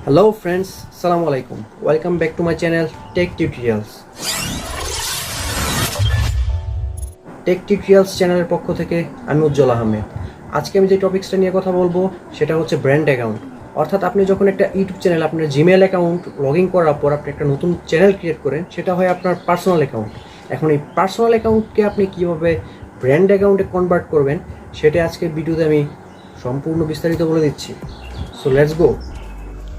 Hello friends, Assalamu alaikum. Welcome back to my channel Tech Tutorials. Tech Tutorials চ্যানেলের পক্ষ থেকে আমি উজ্জ্বল আহমেদ। আজকে আমি যে টপিকসটা নিয়ে কথা বলবো সেটা হচ্ছে ব্র্যান্ড অ্যাকাউন্ট। অর্থাৎ আপনি যখন একটা ইউটিউব চ্যানেল, আপনার জিমেল অ্যাকাউন্ট লগ ইন করার পর আপনি একটা নতুন চ্যানেল ক্রিয়েট করেন, সেটা হয় আপনার পার্সোনাল অ্যাকাউন্ট। এখন এই পার্সোনাল অ্যাকাউন্টকে আপনি কীভাবে ব্র্যান্ড অ্যাকাউন্টে কনভার্ট করবেন সেটা আজকের ভিডিওতে আমি সম্পূর্ণ বিস্তারিত বলে দিচ্ছি। So let's go.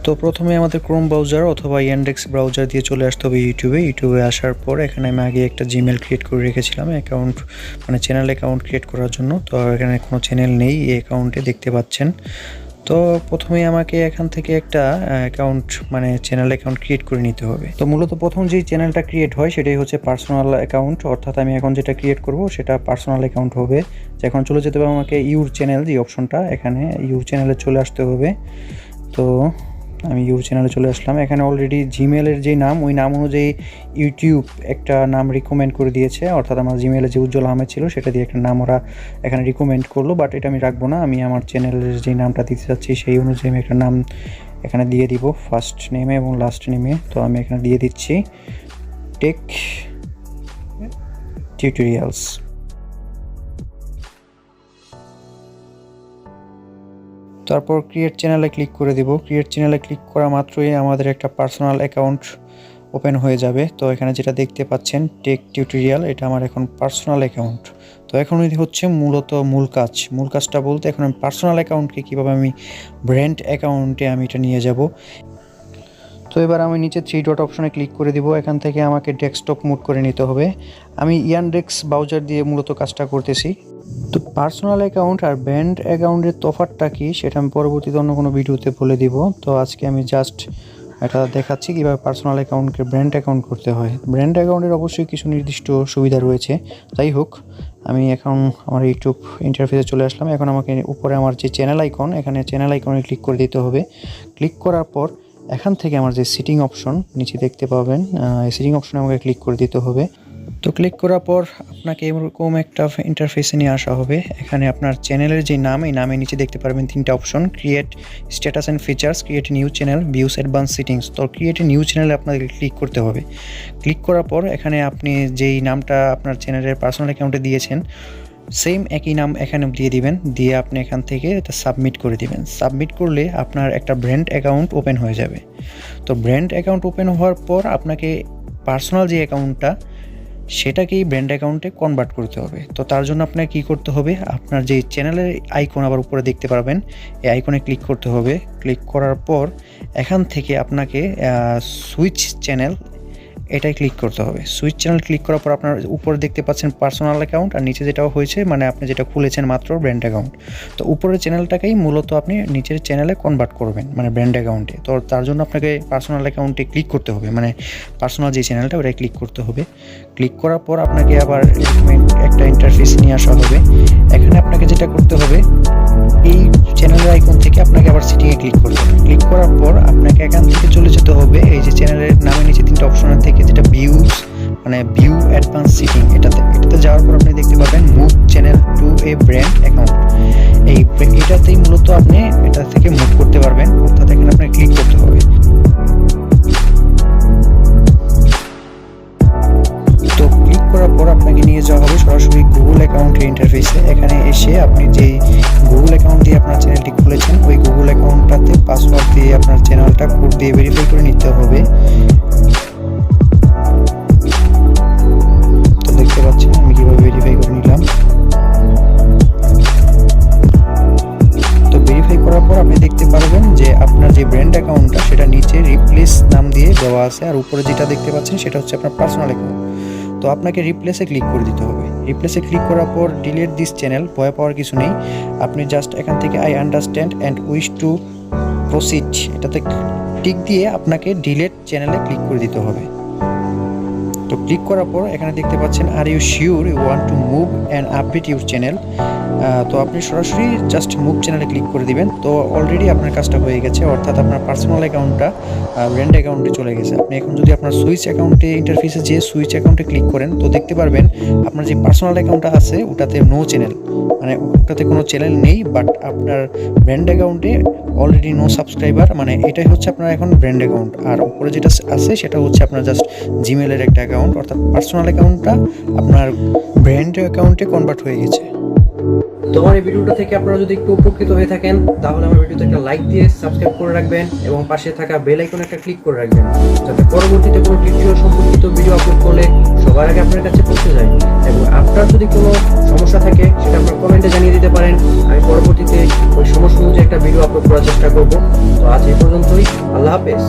তো প্রথমে আমাদের ক্রোম ব্রাউজার অথবা ইয়ান্ডেক্স ব্রাউজার দিয়ে চলে আসতে হবে ইউটিউবে আসার পর এখানে আমি আগে একটা জিমেল ক্রিয়েট করে রেখেছিলাম অ্যাকাউন্ট, মানে চ্যানেল অ্যাকাউন্ট ক্রিয়েট করার জন্য। তো এখানে কোনো চ্যানেল নেই এই অ্যাকাউন্টে, দেখতে পাচ্ছেন। তো প্রথমে আমাকে এখান থেকে একটা অ্যাকাউন্ট, মানে চ্যানেল অ্যাকাউন্ট ক্রিয়েট করে নিতে হবে। তো মূলত প্রথম যেই চ্যানেলটা ক্রিয়েট হয় সেটাই হচ্ছে পার্সোনাল অ্যাকাউন্ট, অর্থাৎ আমি এখন যেটা ক্রিয়েট করব সেটা পার্সোনাল অ্যাকাউন্ট হবে। এখন চলে যেতে হবে আমাকে ইউর চ্যানেল, যে অপশনটা, এখানে ইউর চ্যানেলে চলে আসতে হবে। তো আমি ইউটিউব চ্যানেলে চলে আসলাম। এখানে অলরেডি জিমেলের যে নাম, ওই নাম অনুযায়ী ইউটিউব একটা নাম রিকমেন্ড করে দিয়েছে, অর্থাৎ আমার জিমেলে যে উজ্জ্বল আহমেদ ছিল সেটা দিয়ে একটা নাম ওরা এখানে রিকমেন্ড করলো, বাট এটা আমি রাখবো না। আমি আমার চ্যানেলের যে নামটা দিতে চাচ্ছি সেই অনুযায়ী আমি একটা নাম এখানে দিয়ে দিব, ফার্স্ট নেমে এবং লাস্ট নেমে। তো আমি এখানে দিয়ে দিচ্ছি টেক টিউটোরিয়ালস। তারপর ক্রিয়েট চ্যানেলে ক্লিক করে দিব। ক্রিয়েট চ্যানেলে ক্লিক করা মাত্রই আমাদের একটা পার্সোনাল অ্যাকাউন্ট ওপেন হয়ে যাবে। তো এখানে যেটা দেখতে পাচ্ছেন টেক টিউটোরিয়াল, এটা আমার এখন পার্সোনাল অ্যাকাউন্ট। তো এখন হচ্ছে মূলত মূল কাজটা বলতে এখন আমি পার্সোনাল অ্যাকাউন্টকে কীভাবে আমি ব্র্যান্ড অ্যাকাউন্টে আমি এটা নিয়ে যাব। তো এবার আমি নিচে 3 ডট অপশনে ক্লিক করে দিব। এখান থেকে আমাকে ডেস্কটপ মোড করে নিতে হবে। আমি ইয়ান্ডেক্স ব্রাউজার দিয়ে মূলত কাজটা করতেছি। তো পার্সোনাল অ্যাকাউন্ট আর ব্র্যান্ড অ্যাকাউন্টের তফাৎটা কি সেটা আমি পরবর্তীতে অন্য কোনো ভিডিওতে বলে দিব। তো আজকে আমি জাস্ট এটা দেখাচ্ছি কীভাবে পার্সোনাল অ্যাকাউন্টকে ব্র্যান্ড অ্যাকাউন্ট করতে হয়। ব্র্যান্ড অ্যাকাউন্টের অবশ্যই কিছু নির্দিষ্ট সুবিধা রয়েছে। যাই হোক, আমি এখন আমার ইউটিউব ইন্টারফেসে চলে আসলাম। এখন আমাকে উপরে আমার যে চ্যানেল আইকন, এখানে চ্যানেল আইকনে ক্লিক করে দিতে হবে। ক্লিক করার পর এখান থেকে আমার যে সিটিং অপশন নিচে দেখতে পাবেন, এই সিটিং অপশনে আমাকে ক্লিক করে দিতে হবে। তো ক্লিক করার পর আপনাকে এরকম একটা ইন্টারফেসে নিয়ে আসা হবে। এখানে আপনার চ্যানেলের যে নাম, এই নামের নিচে দেখতে পারবেন 3টা option, create status and features, create new channel, views advance settings. তো ক্রিয়েট নিউ চ্যানেলে আপনাকে ক্লিক করতে হবে। ক্লিক করার পর এখানে আপনি যেই নামটা আপনার চ্যানেলের পার্সোনাল অ্যাকাউন্টে দিয়েছেন সেম একই নাম এখানে দিয়ে দিবেন, দিয়ে আপনি এখান থেকে এটা সাবমিট করে দিবেন। সাবমিট করলে আপনার একটা ব্র্যান্ড অ্যাকাউন্ট ওপেন হয়ে যাবে। তো ব্র্যান্ড অ্যাকাউন্ট ওপেন হওয়ার পর আপনাকে পার্সোনাল যে অ্যাকাউন্টটা সেটাকেই ব্র্যান্ড অ্যাকাউন্টে কনভার্ট করতে হবে। তো তার জন্য আপনাকে কী করতে হবে, আপনার যে চ্যানেলের আইকন আবার উপরে দেখতে পারবেন, এই আইকনে ক্লিক করতে হবে। ক্লিক করার পর এখান থেকে আপনাকে সুইচ চ্যানেল, এটাই ক্লিক করতে হবে। সুইচ চ্যানেল ক্লিক করার পর আপনার উপরে দেখতে পাচ্ছেন পার্সোনাল অ্যাকাউন্ট, আর নিচে যেটা হয়েছে মানে আপনি যেটা খুলেছেন মাত্র ব্র্যান্ড অ্যাকাউন্ট। তো উপরের চ্যানেলটাকেই মূলত আপনি নিচের চ্যানেলে কনভার্ট করবেন, মানে ব্র্যান্ড অ্যাকাউন্টে। তো তার জন্য আপনাকে পার্সোনাল অ্যাকাউন্টে ক্লিক করতে হবে, মানে পার্সোনাল যে চ্যানেলটা ওটাই ক্লিক করতে হবে। ক্লিক করার পর আপনাকে আবার একটা ইন্টারফেস নিয়ে আসা হবে। এখানে আপনাকে যেটা করতে হবে, এই চ্যানেলের আইকন থেকে আপনাকে আবার সেটিংয়ে ক্লিক করতে হবে। ক্লিক করার পর আপনাকে এখান থেকে চলে যেতে হবে এই যে চ্যানেলের নামের নিচে 3টা অপশনের থেকে যেটা ভিউস, মানে ভিউ অ্যাডভান্স সেটিং, এটাতে যাওয়ার পর আপনি দেখতে পাবেন move channel to A brand account. এটাতেই মূলত আপনি এটা থেকে মুভ করতে পারবেন, অর্থাৎ এখানে আপনাকে ক্লিক করতে হবে। তো ক্লিক করার পর আপনাকে নিয়ে যাওয়া হবে সরাসরি গুগল অ্যাকাউন্টের ইন্টারফেসে। এখানে এসে আপনি যেই গুগল অ্যাকাউন্ট দিয়ে আপনার চ্যানেলটি খুলেছেন ওই গুগল অ্যাকাউন্টটাতে পাসওয়ার্ড দিয়ে আপনার চ্যানেলটা কোড দিয়ে ভেরিফাই করে নিতে হবে। তো দেখতে পাচ্ছেন আমি কীভাবে ভেরিফাই করে নিলাম। তো ভেরিফাই করার পর আপনি দেখতে পারবেন যে আপনার যে ব্র্যান্ড অ্যাকাউন্টটা সেটা নিচে রিপ্লেস নাম দিয়ে দেওয়া আছে, আর উপরে যেটা দেখতে পাচ্ছেন সেটা হচ্ছে আপনার পার্সোনাল অ্যাকাউন্ট। তো আপনাকে রিপ্লেসে ক্লিক করে দিতে হবে। রিপ্লেসে ক্লিক করার পর ডিলিট দিস চ্যানেল, ভয় পাওয়ার কিছু নেই। আপনি জাস্ট এখান থেকে I understand and wish to proceed, এটাতে টিক দিয়ে আপনাকে ডিলিট চ্যানেলে ক্লিক করে দিতে হবে। তো ক্লিক করার পর এখানে দেখতে পাচ্ছেন are you sure you want to move and update your channel. তো আপনি সরাসরি জাস্ট মুভ চ্যানেলে ক্লিক করে দিবেন। তো অলরেডি আপনার কাজটা হয়ে গেছে, অর্থাৎ আপনার পার্সোনাল অ্যাকাউন্টটা ব্র্যান্ড অ্যাকাউন্টে চলে গেছে। আপনি এখন যদি আপনার সুইচ অ্যাকাউন্টে ইন্টারফেসে যেয়ে সুইচ অ্যাকাউন্টে ক্লিক করেন তো দেখতে পারবেন আপনার যে পার্সোনাল অ্যাকাউন্টটা আছে ওটাতে নো চ্যানেল, মানে ওটাতে কোনো চ্যানেল নেই, বাট আপনার ব্র্যান্ড অ্যাকাউন্টে অলরেডি নো সাবস্ক্রাইবার, মানে এটাই হচ্ছে আপনার এখন ব্র্যান্ড অ্যাকাউন্ট। আর উপরে যেটা আছে সেটা হচ্ছে আপনার জাস্ট জিমেলের একটা অ্যাকাউন্ট, অর্থাৎ পার্সোনাল অ্যাকাউন্টটা আপনার ব্র্যান্ড অ্যাকাউন্টে কনভার্ট হয়ে গেছে। তো আমার এই ভিডিওটা থেকে আপনারা যদি একটু উপকৃত হয়ে থাকেন তাহলে আমার ভিডিওতে একটা লাইক দিয়ে সাবস্ক্রাইব করে রাখবেন এবং পাশে থাকা বেল আইকনে একটা ক্লিক করে রাখবেন, যাতে পরবর্তীতে কোনো টিউটোরিয়াল সম্পর্কিত ভিডিও আপলোড করলে সবার আগে আপনার কাছে পৌঁছে যায়। এবং আপনার যদি কোনো সমস্যা থাকে সেটা আপনার কমেন্টে জানিয়ে দিতে পারেন, আমি পরবর্তীতে ওই সমস্যা অনুযায়ী একটা ভিডিও আপলোড করার চেষ্টা করব। তো আজ এই পর্যন্তই, আল্লাহ হাফেজ।